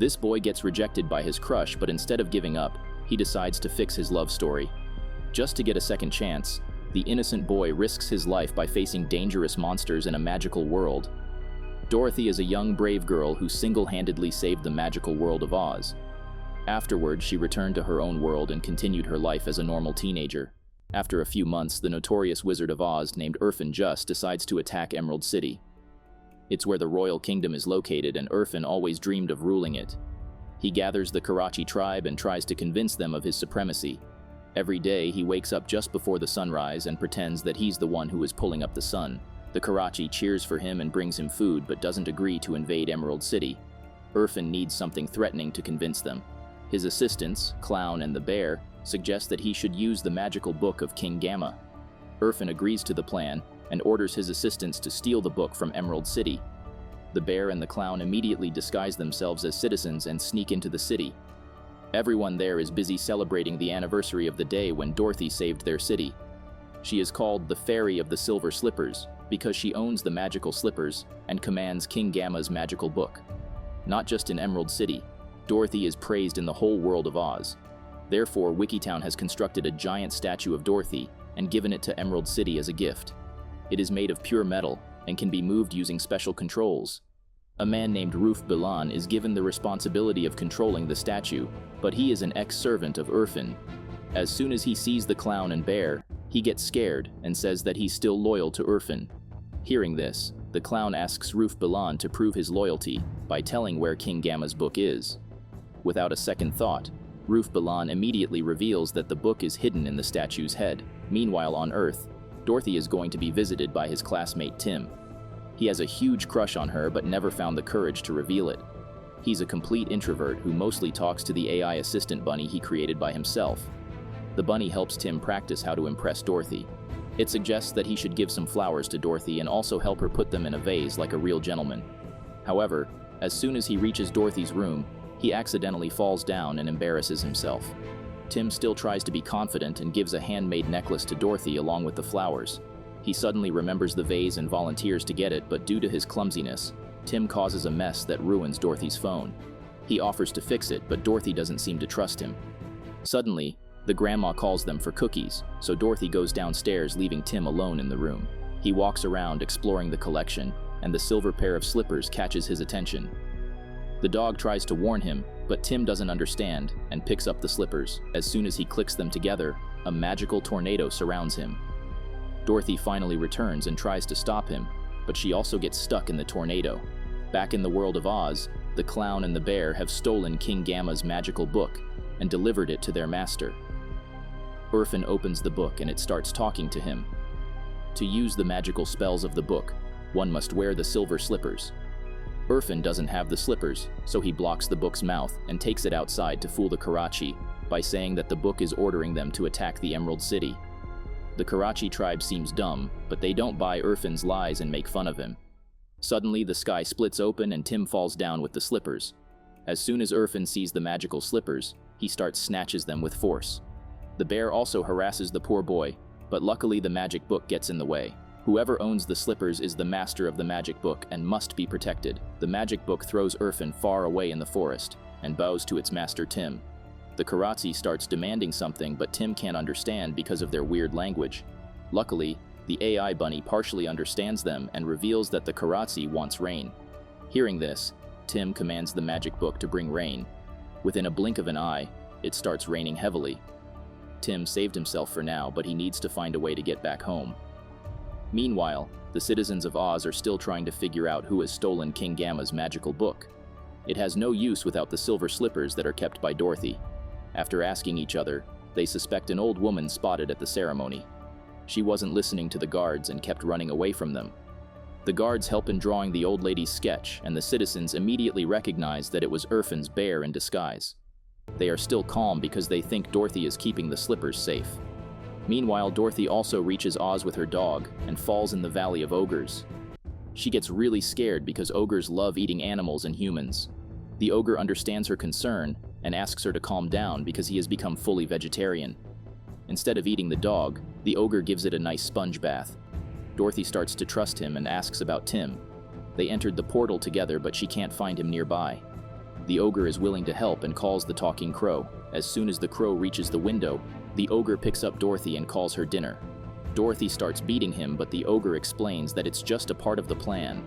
This boy gets rejected by his crush, but instead of giving up, he decides to fix his love story. Just to get a second chance, the innocent boy risks his life by facing dangerous monsters in a magical world. Dorothy is a young, brave girl who single-handedly saved the magical world of Oz. Afterward, she returned to her own world and continued her life as a normal teenager. After a few months, the notorious Wizard of Oz named Urfin Jus decides to attack Emerald City. It's where the royal kingdom is located, and Urfin always dreamed of ruling it. He gathers the Karachi tribe and tries to convince them of his supremacy. Every day, he wakes up just before the sunrise and pretends that he's the one who is pulling up the sun. The Karachi cheers for him and brings him food, but doesn't agree to invade Emerald City. Urfin needs something threatening to convince them. His assistants, Clown and the Bear, suggest that he should use the magical book of King Gamma. Urfin agrees to the plan and orders his assistants to steal the book from Emerald City. The Bear and the Clown immediately disguise themselves as citizens and sneak into the city. Everyone there is busy celebrating the anniversary of the day when Dorothy saved their city. She is called the Fairy of the Silver Slippers because she owns the magical slippers and commands King Gamma's magical book. Not just in Emerald City, Dorothy is praised in the whole world of Oz. Therefore, Wikitown has constructed a giant statue of Dorothy and given it to Emerald City as a gift. It is made of pure metal and can be moved using special controls. A man named Ruf Bilan is given the responsibility of controlling the statue, but he is an ex-servant of Urfin. As soon as he sees the Clown and Bear, he gets scared and says that he's still loyal to Urfin. Hearing this, the Clown asks Ruf Bilan to prove his loyalty by telling where King Gamma's book is. Without a second thought, Ruf Bilan immediately reveals that the book is hidden in the statue's head. Meanwhile, on Earth, Dorothy is going to be visited by his classmate Tim. He has a huge crush on her but never found the courage to reveal it. He's a complete introvert who mostly talks to the AI assistant bunny he created by himself. The bunny helps Tim practice how to impress Dorothy. It suggests that he should give some flowers to Dorothy and also help her put them in a vase like a real gentleman. However, as soon as he reaches Dorothy's room, he accidentally falls down and embarrasses himself. Tim still tries to be confident and gives a handmade necklace to Dorothy along with the flowers. He suddenly remembers the vase and volunteers to get it, but due to his clumsiness, Tim causes a mess that ruins Dorothy's phone. He offers to fix it, but Dorothy doesn't seem to trust him. Suddenly, the grandma calls them for cookies, so Dorothy goes downstairs, leaving Tim alone in the room. He walks around exploring the collection, and the silver pair of slippers catches his attention. The dog tries to warn him, but Tim doesn't understand and picks up the slippers. As soon as he clicks them together, a magical tornado surrounds him. Dorothy finally returns and tries to stop him, but she also gets stuck in the tornado. Back in the world of Oz, the Clown and the Bear have stolen King Gamma's magical book and delivered it to their master. Urfin opens the book and it starts talking to him. To use the magical spells of the book, one must wear the silver slippers. Urfin doesn't have the slippers, so he blocks the book's mouth and takes it outside to fool the Karachi by saying that the book is ordering them to attack the Emerald City. The Karachi tribe seems dumb, but they don't buy Urfin's lies and make fun of him. Suddenly, the sky splits open and Tim falls down with the slippers. As soon as Urfin sees the magical slippers, he snatches them with force. The bear also harasses the poor boy, but luckily the magic book gets in the way. Whoever owns the slippers is the master of the magic book and must be protected. The magic book throws Urfin far away in the forest and bows to its master Tim. The Karachi starts demanding something, but Tim can't understand because of their weird language. Luckily, the AI bunny partially understands them and reveals that the Karachi wants rain. Hearing this, Tim commands the magic book to bring rain. Within a blink of an eye, it starts raining heavily. Tim saved himself for now, but he needs to find a way to get back home. Meanwhile, the citizens of Oz are still trying to figure out who has stolen King Gamma's magical book. It has no use without the silver slippers that are kept by Dorothy. After asking each other, they suspect an old woman spotted at the ceremony. She wasn't listening to the guards and kept running away from them. The guards help in drawing the old lady's sketch, and the citizens immediately recognize that it was Urfin's bear in disguise. They are still calm because they think Dorothy is keeping the slippers safe. Meanwhile, Dorothy also reaches Oz with her dog and falls in the Valley of Ogres. She gets really scared because ogres love eating animals and humans. The ogre understands her concern and asks her to calm down because he has become fully vegetarian. Instead of eating the dog, the ogre gives it a nice sponge bath. Dorothy starts to trust him and asks about Tim. They entered the portal together, but she can't find him nearby. The ogre is willing to help and calls the talking crow. As soon as the crow reaches the window, the ogre picks up Dorothy and calls her dinner. Dorothy starts beating him, but the ogre explains that it's just a part of the plan.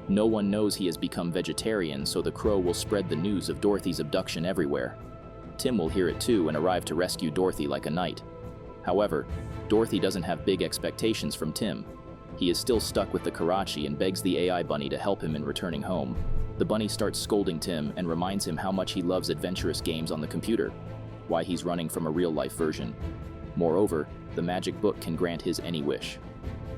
No one knows he has become vegetarian, so the crow will spread the news of Dorothy's abduction everywhere. Tim will hear it too and arrive to rescue Dorothy like a knight. However, Dorothy doesn't have big expectations from Tim. He is still stuck with the Karachi and begs the AI bunny to help him in returning home. The bunny starts scolding Tim and reminds him how much he loves adventurous games on the computer, why he's running from a real-life version. Moreover, the magic book can grant his any wish.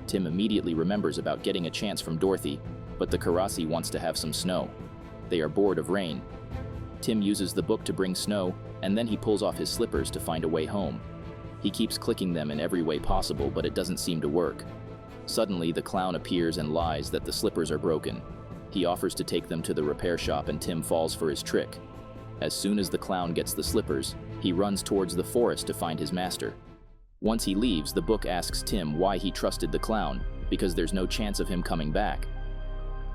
Tim immediately remembers about getting a chance from Dorothy, but the Karachi wants to have some snow. They are bored of rain. Tim uses the book to bring snow, and then he pulls off his slippers to find a way home. He keeps clicking them in every way possible, but it doesn't seem to work. Suddenly, the clown appears and lies that the slippers are broken. He offers to take them to the repair shop and Tim falls for his trick. As soon as the clown gets the slippers, he runs towards the forest to find his master. Once he leaves, the book asks Tim why he trusted the clown, because there's no chance of him coming back.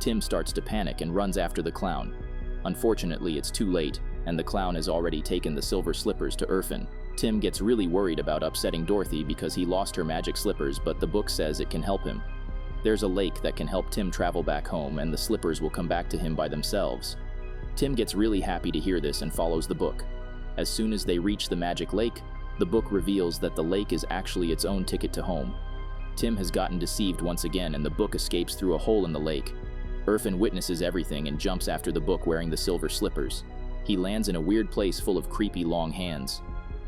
Tim starts to panic and runs after the clown. Unfortunately, it's too late, and the clown has already taken the silver slippers to Urfin. Tim gets really worried about upsetting Dorothy because he lost her magic slippers, but the book says it can help him. There's a lake that can help Tim travel back home, and the slippers will come back to him by themselves. Tim gets really happy to hear this and follows the book. As soon as they reach the magic lake, the book reveals that the lake is actually its own ticket to home. Tim has gotten deceived once again, and the book escapes through a hole in the lake. Urfin witnesses everything and jumps after the book wearing the silver slippers. He lands in a weird place full of creepy long hands.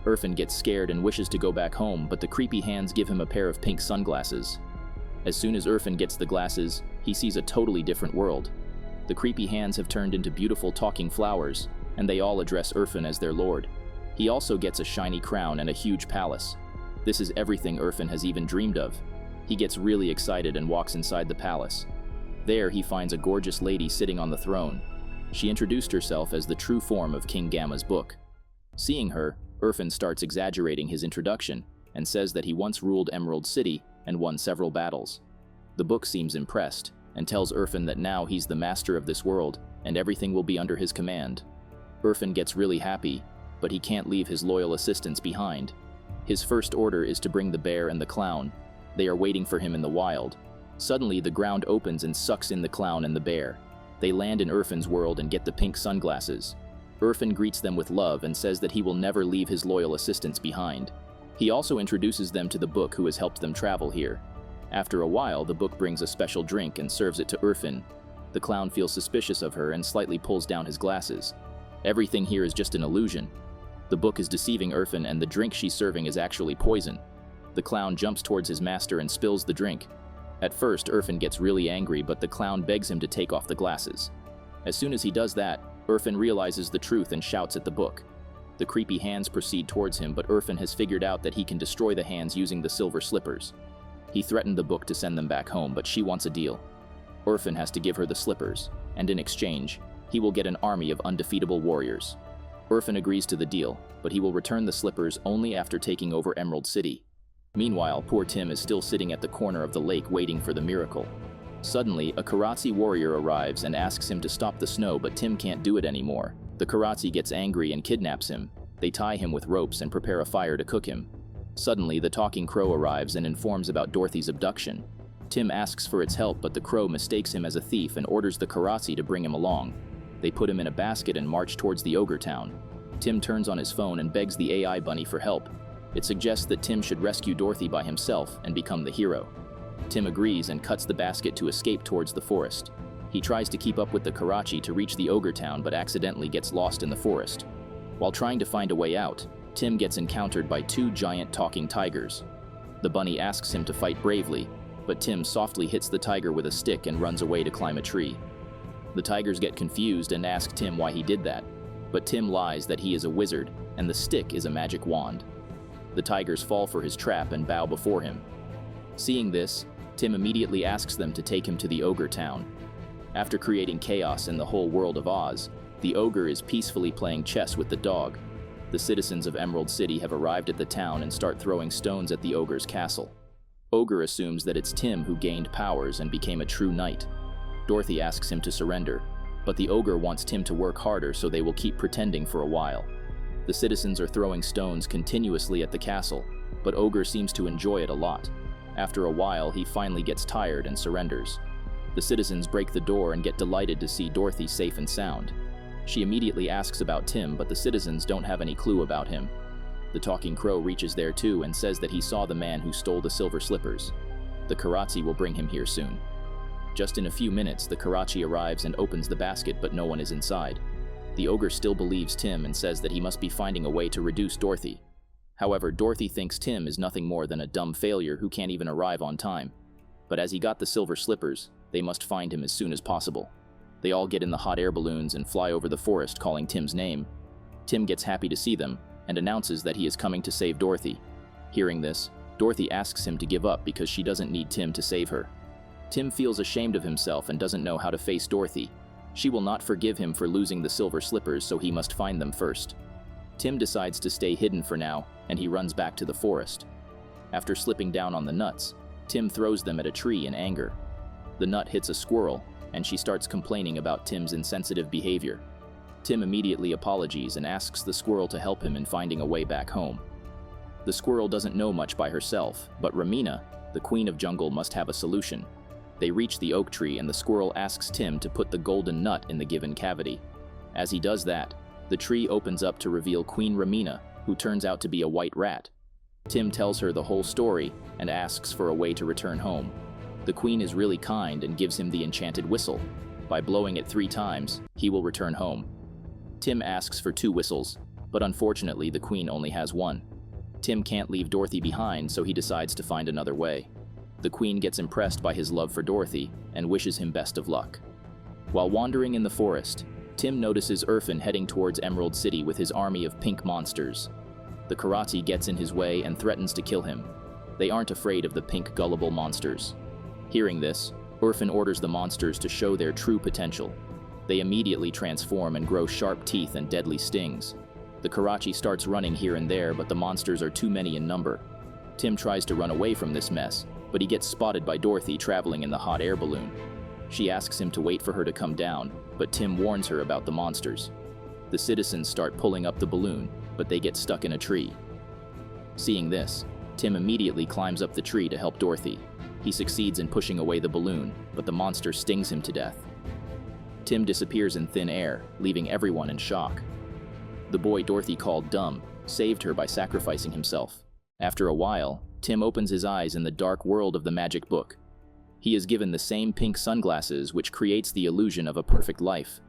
Urfin gets scared and wishes to go back home, but the creepy hands give him a pair of pink sunglasses. As soon as Urfin gets the glasses, he sees a totally different world. The creepy hands have turned into beautiful talking flowers, and they all address Urfin as their lord. He also gets a shiny crown and a huge palace. This is everything Urfin has even dreamed of. He gets really excited and walks inside the palace. There he finds a gorgeous lady sitting on the throne. She introduced herself as the true form of King Gamma's book. Seeing her, Urfin starts exaggerating his introduction and says that he once ruled Emerald City and won several battles. The book seems impressed and tells Urfin that now he's the master of this world and everything will be under his command. Urfin gets really happy, but he can't leave his loyal assistants behind. His first order is to bring the bear and the clown. They are waiting for him in the wild. Suddenly, the ground opens and sucks in the clown and the bear. They land in Urfin's world and get the pink sunglasses. Urfin greets them with love and says that he will never leave his loyal assistants behind. He also introduces them to the book who has helped them travel here. After a while, the book brings a special drink and serves it to Urfin. The clown feels suspicious of her and slightly pulls down his glasses. Everything here is just an illusion. The book is deceiving Urfin and the drink she's serving is actually poison. The clown jumps towards his master and spills the drink. At first, Urfin gets really angry, but the clown begs him to take off the glasses. As soon as he does that, Urfin realizes the truth and shouts at the book. The creepy hands proceed towards him, but Urfin has figured out that he can destroy the hands using the silver slippers. He threatened the book to send them back home, but she wants a deal. Urfin has to give her the slippers, and in exchange, he will get an army of undefeatable warriors. Urfin agrees to the deal, but he will return the slippers only after taking over Emerald City. Meanwhile, poor Tim is still sitting at the corner of the lake waiting for the miracle. Suddenly, a Karachi warrior arrives and asks him to stop the snow, but Tim can't do it anymore. The Karachi gets angry and kidnaps him. They tie him with ropes and prepare a fire to cook him. Suddenly, the talking crow arrives and informs about Dorothy's abduction. Tim asks for its help, but the crow mistakes him as a thief and orders the Karachi to bring him along. They put him in a basket and march towards the ogre town. Tim turns on his phone and begs the AI bunny for help. It suggests that Tim should rescue Dorothy by himself and become the hero. Tim agrees and cuts the basket to escape towards the forest. He tries to keep up with the Karachi to reach the ogre town, but accidentally gets lost in the forest. While trying to find a way out, Tim gets encountered by two giant talking tigers. The bunny asks him to fight bravely, but Tim softly hits the tiger with a stick and runs away to climb a tree. The tigers get confused and ask Tim why he did that, but Tim lies that he is a wizard and the stick is a magic wand. The tigers fall for his trap and bow before him. Seeing this, Tim immediately asks them to take him to the ogre town. After creating chaos in the whole world of Oz, the ogre is peacefully playing chess with the dog. The citizens of Emerald City have arrived at the town and start throwing stones at the ogre's castle. Ogre assumes that it's Tim who gained powers and became a true knight. Dorothy asks him to surrender. But the ogre wants Tim to work harder, so they will keep pretending for a while. The citizens are throwing stones continuously at the castle, but Ogre seems to enjoy it a lot. After a while, he finally gets tired and surrenders. The citizens break the door and get delighted to see Dorothy safe and sound. She immediately asks about Tim, but the citizens don't have any clue about him. The talking crow reaches there too and says that he saw the man who stole the silver slippers. The Karachi will bring him here soon. Just in a few minutes, the Karachi arrives and opens the basket, but no one is inside. The ogre still believes Tim and says that he must be finding a way to reduce Dorothy. However, Dorothy thinks Tim is nothing more than a dumb failure who can't even arrive on time. But as he got the silver slippers, they must find him as soon as possible. They all get in the hot air balloons and fly over the forest calling Tim's name. Tim gets happy to see them and announces that he is coming to save Dorothy. Hearing this, Dorothy asks him to give up because she doesn't need Tim to save her. Tim feels ashamed of himself and doesn't know how to face Dorothy. She will not forgive him for losing the silver slippers, so he must find them first. Tim decides to stay hidden for now, and he runs back to the forest. After slipping down on the nuts, Tim throws them at a tree in anger. The nut hits a squirrel, and she starts complaining about Tim's insensitive behavior. Tim immediately apologizes and asks the squirrel to help him in finding a way back home. The squirrel doesn't know much by herself, but Ramina, the queen of jungle, must have a solution. They reach the oak tree and the squirrel asks Tim to put the golden nut in the given cavity. As he does that, the tree opens up to reveal Queen Ramina, who turns out to be a white rat. Tim tells her the whole story and asks for a way to return home. The queen is really kind and gives him the enchanted whistle. By blowing it 3 times, he will return home. Tim asks for 2 whistles, but unfortunately the queen only has 1. Tim can't leave Dorothy behind, so he decides to find another way. The queen gets impressed by his love for Dorothy and wishes him best of luck. While wandering in the forest, Tim notices Urfin heading towards Emerald City with his army of pink monsters. The Karachi gets in his way and threatens to kill him. They aren't afraid of the pink gullible monsters. Hearing this, Urfin orders the monsters to show their true potential. They immediately transform and grow sharp teeth and deadly stings. The Karachi starts running here and there, but the monsters are too many in number. Tim tries to run away from this mess, but he gets spotted by Dorothy traveling in the hot air balloon. She asks him to wait for her to come down, but Tim warns her about the monsters. The citizens start pulling up the balloon, but they get stuck in a tree. Seeing this, Tim immediately climbs up the tree to help Dorothy. He succeeds in pushing away the balloon, but the monster stings him to death. Tim disappears in thin air, leaving everyone in shock. The boy Dorothy called dumb saved her by sacrificing himself. After a while, Tim opens his eyes in the dark world of the magic book. He is given the same pink sunglasses which creates the illusion of a perfect life.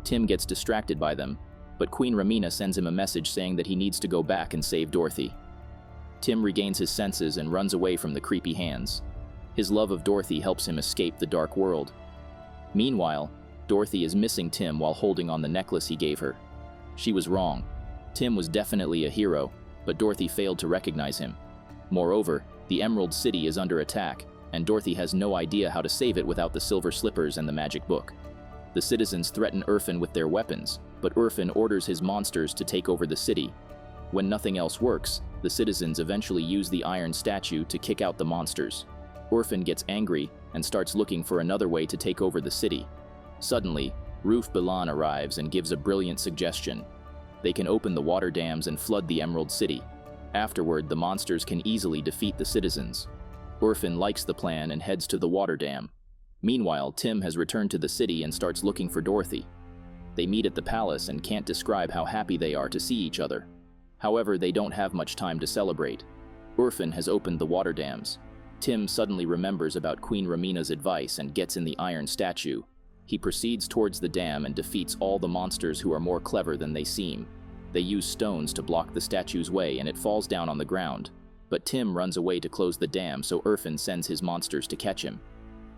Tim gets distracted by them, but Queen Ramina sends him a message saying that he needs to go back and save Dorothy. Tim regains his senses and runs away from the creepy hands. His love of Dorothy helps him escape the dark world. Meanwhile, Dorothy is missing Tim while holding on the necklace he gave her. She was wrong. Tim was definitely a hero, but Dorothy failed to recognize him. Moreover, the Emerald City is under attack, and Dorothy has no idea how to save it without the silver slippers and the magic book. The citizens threaten Urfin with their weapons, but Urfin orders his monsters to take over the city. When nothing else works, the citizens eventually use the iron statue to kick out the monsters. Urfin gets angry and starts looking for another way to take over the city. Suddenly, Roof Bilan arrives and gives a brilliant suggestion. They can open the water dams and flood the Emerald City. Afterward, the monsters can easily defeat the citizens. Urfin likes the plan and heads to the water dam. Meanwhile, Tim has returned to the city and starts looking for Dorothy. They meet at the palace and can't describe how happy they are to see each other. However, they don't have much time to celebrate. Urfin has opened the water dams. Tim suddenly remembers about Queen Ramina's advice and gets in the iron statue. He proceeds towards the dam and defeats all the monsters who are more clever than they seem. They use stones to block the statue's way and it falls down on the ground. But Tim runs away to close the dam, so Urfin sends his monsters to catch him.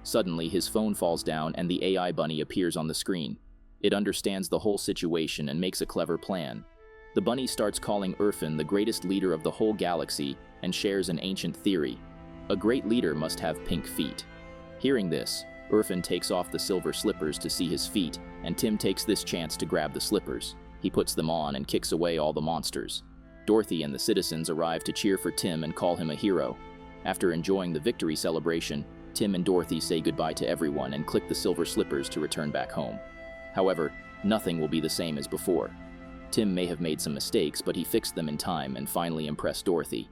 Suddenly, his phone falls down and the AI bunny appears on the screen. It understands the whole situation and makes a clever plan. The bunny starts calling Urfin the greatest leader of the whole galaxy and shares an ancient theory. A great leader must have pink feet. Hearing this, Urfin takes off the silver slippers to see his feet, and Tim takes this chance to grab the slippers. He puts them on and kicks away all the monsters. Dorothy and the citizens arrive to cheer for Tim and call him a hero. After enjoying the victory celebration, Tim and Dorothy say goodbye to everyone and click the silver slippers to return back home. However, nothing will be the same as before. Tim may have made some mistakes, but he fixed them in time and finally impressed Dorothy.